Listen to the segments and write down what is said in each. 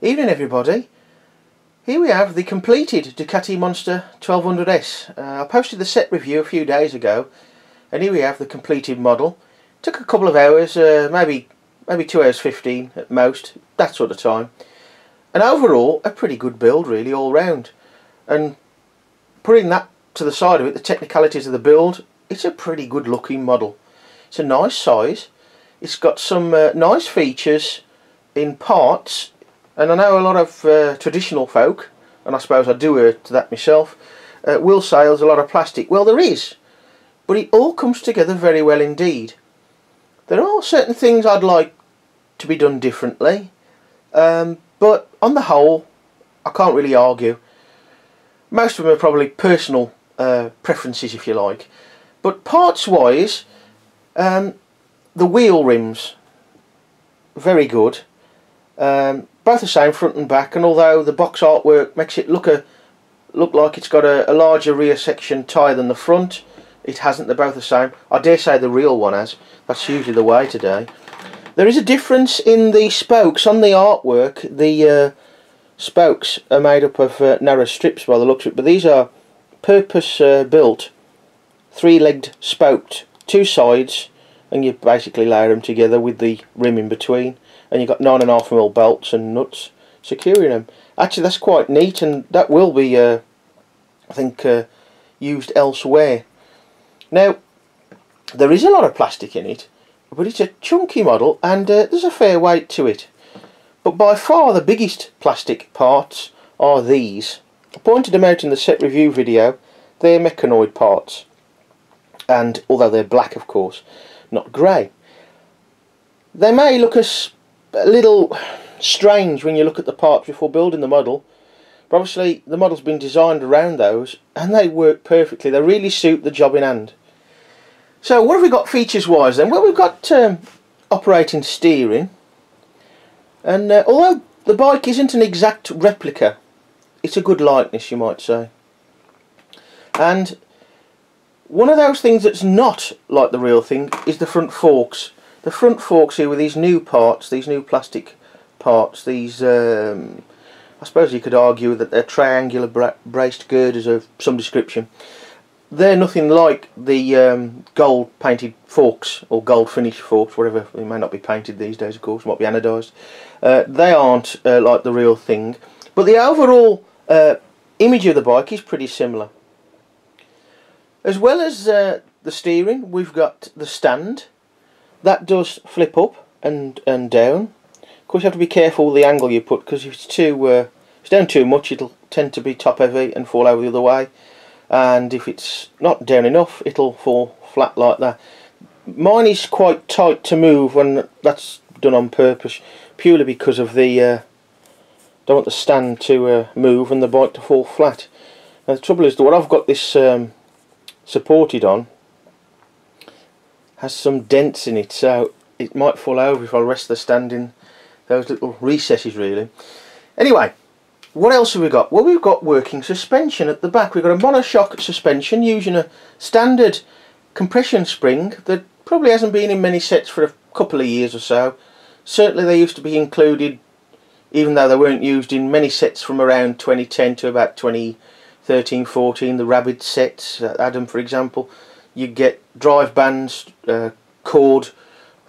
Evening everybody. Here we have the completed Ducati Monster 1200s. I posted the set review a few days ago, and here we have the completed model. Took a couple of hours, maybe 2 hours 15 at most, that sort of time. And overall, a pretty good build really all round. And putting that to the side of it, the technicalities of the build, it's a pretty good looking model. It's a nice size. It's got some nice features in parts. And I know a lot of traditional folk, and I suppose I do to that myself, will say there's a lot of plastic. Well, there is, but it all comes together very well indeed. There are certain things I'd like to be done differently, but on the whole, I can't really argue. Most of them are probably personal preferences, if you like. But parts-wise, the wheel rims, very good. Both the same front and back, and although the box artwork makes it look like it's got a larger rear section tyre than the front, it hasn't. They're both the same. I dare say the real one has. That's usually the way today. There is a difference in the spokes. On the artwork, the spokes are made up of narrow strips by the looks of it, but these are purpose built, 3-legged spoked, 2 sides, and you basically layer them together with the rim in between. And you've got 9.5mm bolts and nuts securing them. Actually, that's quite neat, and that will be, I think, used elsewhere. Now, there is a lot of plastic in it, but it's a chunky model, and there's a fair weight to it. But by far the biggest plastic parts are these. I pointed them out in the set review video. They're Meccanoid parts, and although they're black, of course, not grey. They may look a little strange when you look at the parts before building the model, but obviously the model's been designed around those, and they work perfectly. They really suit the job in hand. So what have we got features wise then? Well, we've got operating steering, and although the bike isn't an exact replica, it's a good likeness, you might say. And one of those things that's not like the real thing is the front forks. The front forks here with these new parts, these new plastic parts, these, I suppose you could argue that they're triangular braced girders of some description. They're nothing like the gold painted forks, or gold finish forks, whatever. They may not be painted these days, of course, might be anodised. They aren't like the real thing. But the overall image of the bike is pretty similar. As well as the steering, we've got the stand. That does flip up and down. Of course, you have to be careful with the angle you put, because if it's down too much, it'll tend to be top heavy and fall over the other way. And if it's not down enough, it'll fall flat like that. Mine is quite tight to move, and that's done on purpose, purely because of the don't want the stand to move and the bike to fall flat. Now, the trouble is that what I've got this supported on has some dents in it, so it might fall over if I rest the stand in those little recesses really. Anyway, what else have we got? Well, we've got working suspension at the back. We've got a monoshock suspension using a standard compression spring that probably hasn't been in many sets for a couple of years or so. Certainly they used to be included, even though they weren't used in many sets from around 2010 to about 2013-14, the Rabbit sets, Adam for example. You get drive bands, cord,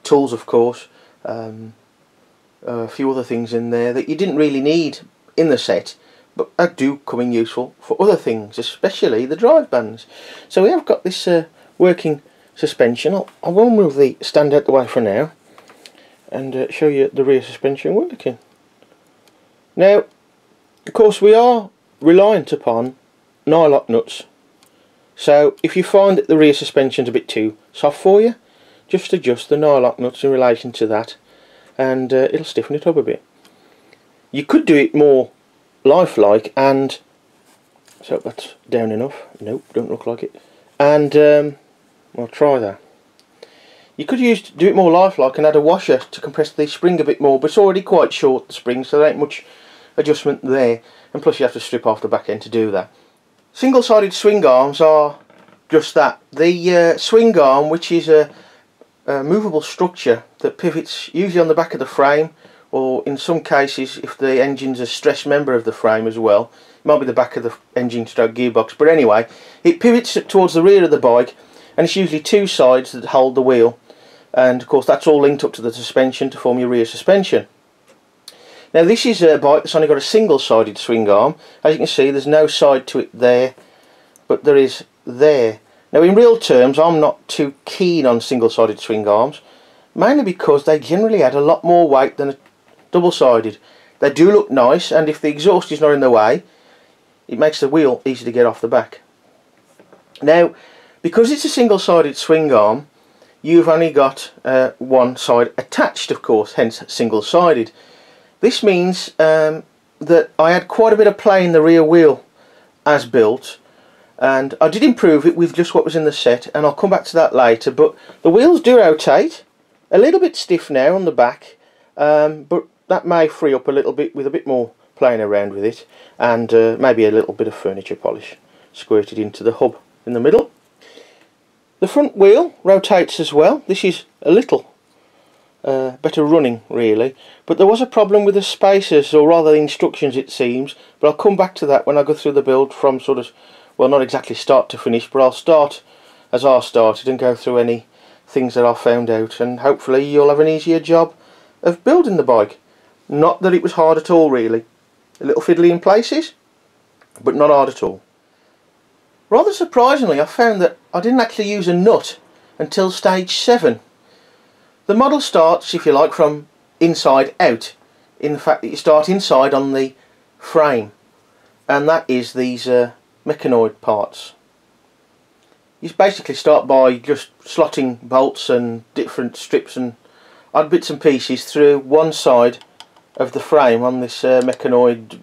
tools of course, a few other things in there that you didn't really need in the set, but that do come in useful for other things, especially the drive bands. So we have got this working suspension. I will move the stand out the way for now and show you the rear suspension working. Now, of course, we are reliant upon nylock nuts. So if you find that the rear suspension's a bit too soft for you, just adjust the nylock nuts in relation to that, and it'll stiffen it up a bit. You could do it more lifelike, and so that's down enough. Nope, don't look like it. And I'll try that. You could do it more lifelike and add a washer to compress the spring a bit more, but it's already quite short, the spring, so there ain't much adjustment there, and plus you have to strip off the back end to do that. Single-sided swing arms are just that. The swing arm, which is a movable structure that pivots usually on the back of the frame or in some cases if the engine's a stress member of the frame as well, it might be the back of the engine stroke gearbox, but anyway, it pivots towards the rear of the bike, and it's usually two sides that hold the wheel, and of course that's all linked up to the suspension to form your rear suspension. Now this is a bike that's only got a single-sided swing arm. As you can see, there's no side to it there, but there is there. Now in real terms, I'm not too keen on single-sided swing arms, mainly because they generally add a lot more weight than a double-sided. They do look nice, and if the exhaust is not in the way, it makes the wheel easy to get off the back. Now, because it's a single-sided swing arm, you've only got one side attached, of course, hence single-sided. This means that I had quite a bit of play in the rear wheel as built, and I did improve it with just what was in the set, and I'll come back to that later. But the wheels do rotate, a little bit stiff now on the back, but that may free up a little bit with a bit more playing around with it, and maybe a little bit of furniture polish squirted into the hub in the middle. The front wheel rotates as well. This is a little better running really, but there was a problem with the spacers, or rather the instructions it seems, but I'll come back to that when I go through the build from sort of, well, not exactly start to finish, but I'll start as I started and go through any things that I found out, and hopefully you'll have an easier job of building the bike. Not that it was hard at all really, a little fiddly in places, but not hard at all. Rather surprisingly, I found that I didn't actually use a nut until stage 7. The model starts, if you like, from inside out, in the fact that you start inside on the frame, and that is these mechanoid parts. You basically start by just slotting bolts and different strips and odd bits and pieces through one side of the frame on this mechanoid,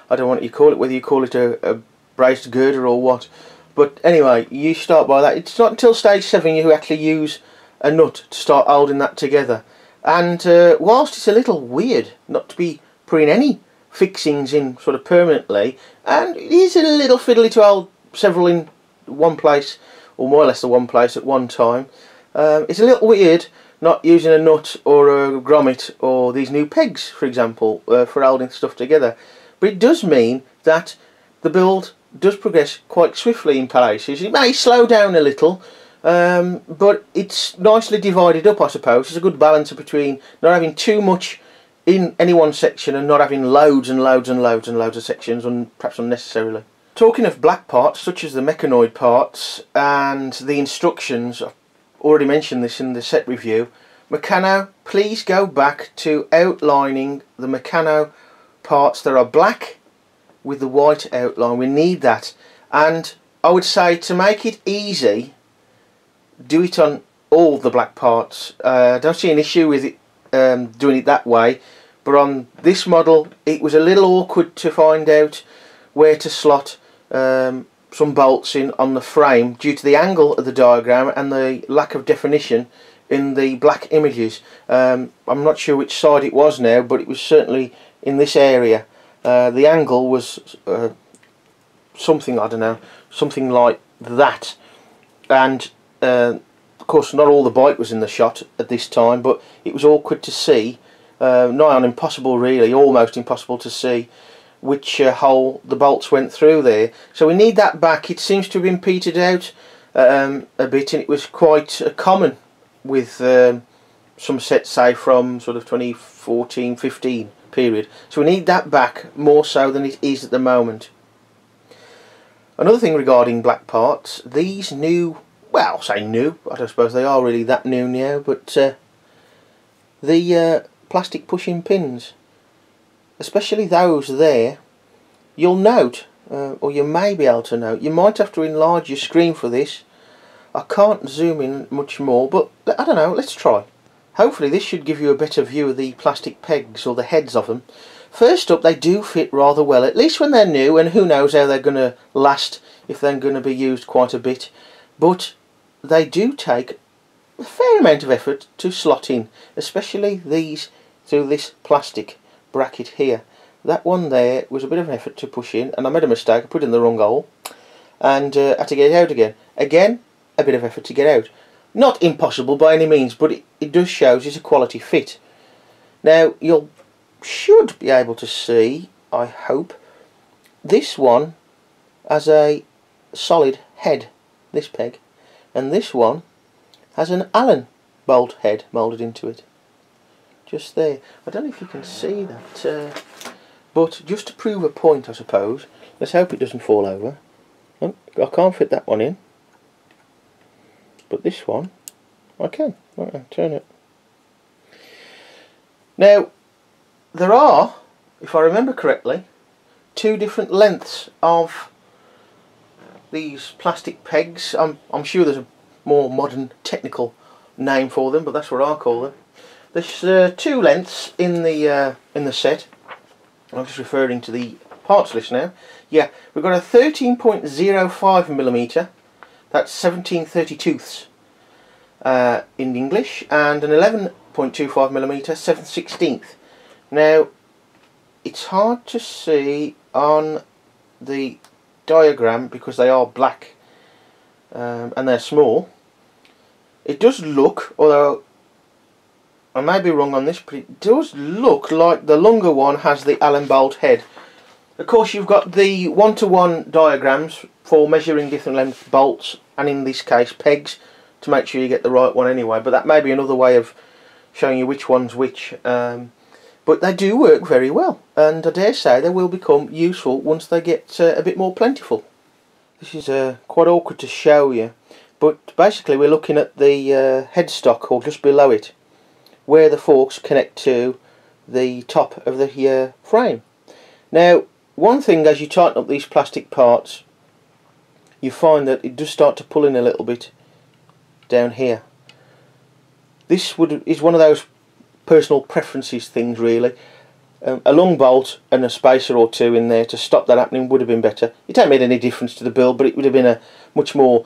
I don't know what you call it, whether you call it a braced girder or what, but anyway, you start by that. It's not until stage 7 you actually use a nut to start holding that together, and whilst it's a little weird not to be putting any fixings in sort of permanently, and it is a little fiddly to hold several in one place, or more or less the one place at one time, it's a little weird not using a nut or a grommet or these new pegs, for example, for holding stuff together. But it does mean that the build does progress quite swiftly in places. It may slow down a little, but it's nicely divided up, I suppose. It's a good balance between not having too much in any one section and not having loads and loads and loads and loads of sections, and perhaps unnecessarily. Talking of black parts, such as the mechanoid parts and the instructions, I've already mentioned this in the set review. Meccano, please go back to outlining the Meccano parts that are black with the white outline. We need that, and I would say to make it easy, do it on all the black parts. I don't see an issue with it doing it that way, but on this model it was a little awkward to find out where to slot some bolts in on the frame due to the angle of the diagram and the lack of definition in the black images. I'm not sure which side it was now, but it was certainly in this area. The angle was something, I don't know, something like that, and of course not all the bike was in the shot at this time, but it was awkward to see, nigh on impossible really, almost impossible to see which hole the bolts went through there. So we need that back. It seems to have been petered out a bit, and it was quite common with some sets, say from sort of 2014-15 period. So we need that back more so than it is at the moment. Another thing regarding black parts, these new, well, I say new, I don't suppose they are really that new now, but the plastic pushing pins, especially those there, you'll note, or you may be able to note, you might have to enlarge your screen for this. I can't zoom in much more, but I don't know, let's try. Hopefully this should give you a better view of the plastic pegs, or the heads of them. First up, they do fit rather well, at least when they're new, and who knows how they're going to last, if they're going to be used quite a bit. But they do take a fair amount of effort to slot in, especially these through this plastic bracket here. That one there was a bit of an effort to push in, and I made a mistake, I put it in the wrong hole, and had to get it out again. Again, a bit of effort to get out. Not impossible by any means, but it does show it's a quality fit. Now you'll should be able to see, I hope, this one has a solid head, this peg, and this one has an Allen bolt head moulded into it. Just there. I don't know if you can see that, but just to prove a point, I suppose, let's hope it doesn't fall over. Oh, I can't fit that one in, but this one I can. Right, turn it. Now there are, if I remember correctly, two different lengths of these plastic pegs. I'm sure there's a more modern technical name for them, but that's what I call them. There's two lengths in the set. I'm just referring to the parts list now. Yeah, we've got a 13.05mm, that's 17/32ths in English, and an 11.25mm 7/16. Now it's hard to see on the diagram because they are black and they're small. It does look, although I may be wrong on this, but it does look like the longer one has the Allen bolt head. Of course, you've got the one-to-one diagrams for measuring different length bolts, and in this case pegs, to make sure you get the right one anyway, but that may be another way of showing you which one's which. But they do work very well, and I dare say they will become useful once they get a bit more plentiful. This is quite awkward to show you, but basically we're looking at the headstock, or just below it, where the forks connect to the top of the frame. Now, one thing, as you tighten up these plastic parts, you find that it does start to pull in a little bit down here. This is one of those personal preferences things, really. A long bolt and a spacer or two in there to stop that happening would have been better. It ain't made any difference to the build, but it would have been a much more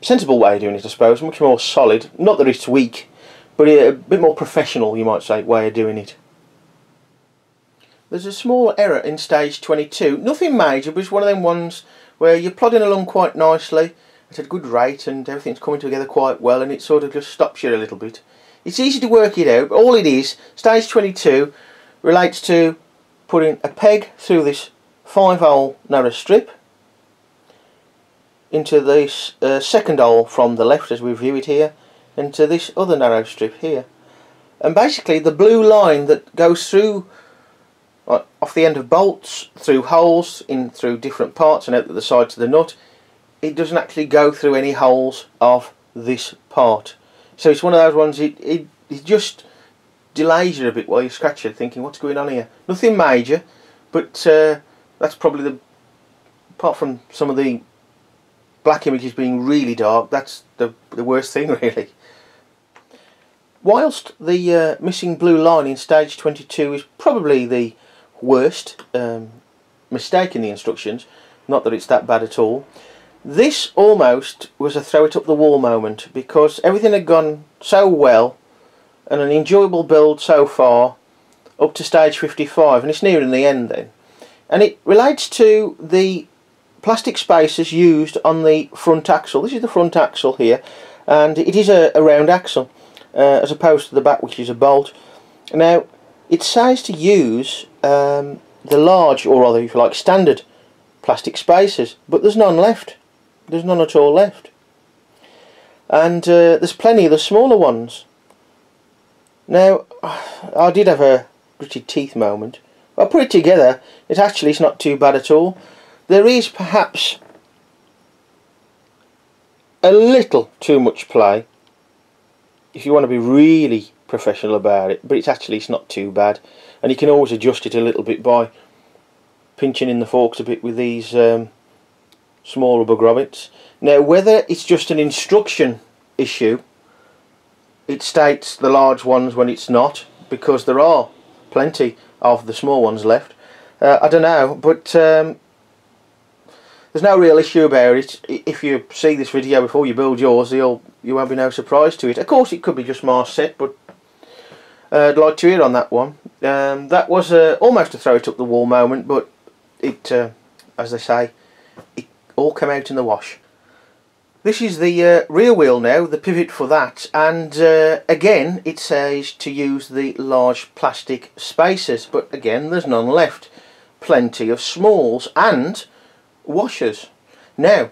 sensible way of doing it, I suppose, much more solid. Not that it's weak, but a bit more professional, you might say, way of doing it. There's a small error in stage 22, nothing major, but it's one of them ones where you're plodding along quite nicely at a good rate and everything's coming together quite well, and it sort of just stops you a little bit. It's easy to work it out, but all it is, stage 22 relates to putting a peg through this 5-hole narrow strip into this second hole from the left, as we view it here, into this other narrow strip here. And basically the blue line that goes through off the end of bolts, through holes, in through different parts and out to the sides of the nut, it doesn't actually go through any holes of this part. So it's one of those ones, it just delays you a bit while you scratch it, thinking what's going on here. Nothing major, but that's probably apart from some of the black images being really dark, that's the worst thing really. Whilst the missing blue line in stage 22 is probably the worst mistake in the instructions, not that it's that bad at all, this almost was a throw it up the wall moment, because everything had gone so well and an enjoyable build so far up to stage 55, and it's nearing the end then. And it relates to the plastic spacers used on the front axle. This is the front axle here, and it is a round axle as opposed to the back, which is a bolt. Now it says to use the large, or rather if you like, standard plastic spacers, but there's none left. There's none at all left, and there's plenty of the smaller ones. Now I did have a gritted teeth moment. I put it together, it's not too bad at all. There is perhaps a little too much play if you want to be really professional about it, but it's not too bad, and you can always adjust it a little bit by pinching in the forks a bit with these small rubber grommets. Now whether it's just an instruction issue, it states the large ones when it's not, because there are plenty of the small ones left. I don't know, but there's no real issue about it. If you see this video before you build yours, you won't be no surprise to it. Of course it could be just my set, but I'd like to hear on that one. That was almost a throw it up the wall moment, but it, as they say, it all came out in the wash. This is the rear wheel now, the pivot for that, and again it says to use the large plastic spacers, but again there's none left. Plenty of smalls and washers. Now,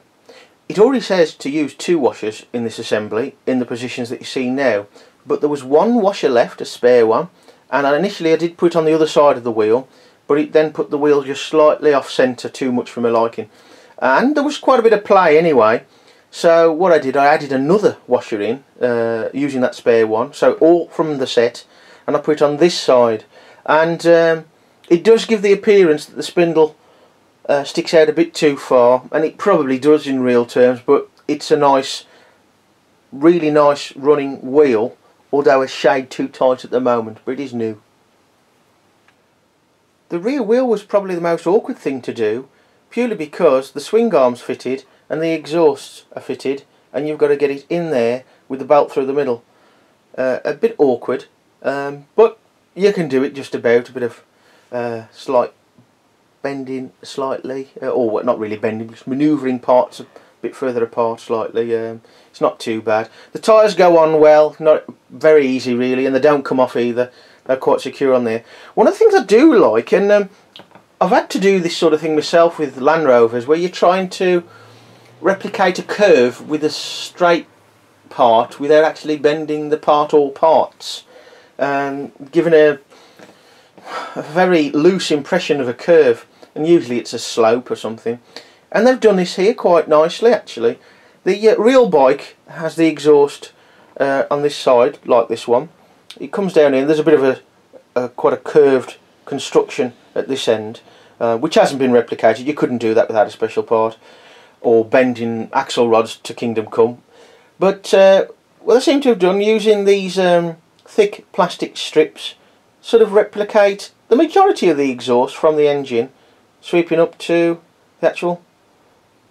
it already says to use 2 washers in this assembly in the positions that you see now, but there was 1 washer left, a spare one, and initially I did put it on the other side of the wheel, but it then put the wheel just slightly off centre, too much for my liking. And there was quite a bit of play anyway, so what I did, I added another washer in, using that spare one, so all from the set, and I put it on this side, and it does give the appearance that the spindle sticks out a bit too far, and it probably does in real terms, but it's a nice, really nice running wheel, although a shade too tight at the moment, but it is new. The rear wheel was probably the most awkward thing to do, purely because the swing arm's fitted and the exhausts are fitted, and you've got to get it in there with the belt through the middle. A bit awkward, but you can do it just about. A bit of slight bending slightly, or not really bending, just manoeuvring parts a bit further apart slightly. It's not too bad. The tyres go on well, not very easy really, and they don't come off either. They're quite secure on there. One of the things I do like, and I've had to do this sort of thing myself with Land Rovers, where you're trying to replicate a curve with a straight part without actually bending the part or parts, giving a very loose impression of a curve, and usually it's a slope or something, and they've done this here quite nicely actually. The real bike has the exhaust on this side like this one. It comes down in, there's a bit of a quite a curved construction at this end, which hasn't been replicated. You couldn't do that without a special part, or bending axle rods to kingdom come. But what they seem to have done, using these thick plastic strips, sort of replicate the majority of the exhaust from the engine, sweeping up to the actual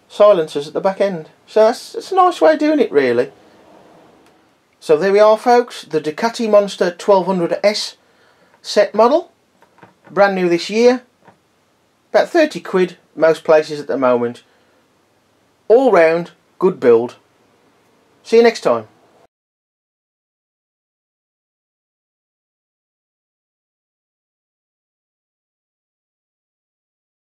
silencers at the back end. So that's a nice way of doing it really. So there we are folks, the Ducati Monster 1200s set model, brand new this year, about 30 quid most places at the moment. All round good build. See you next time.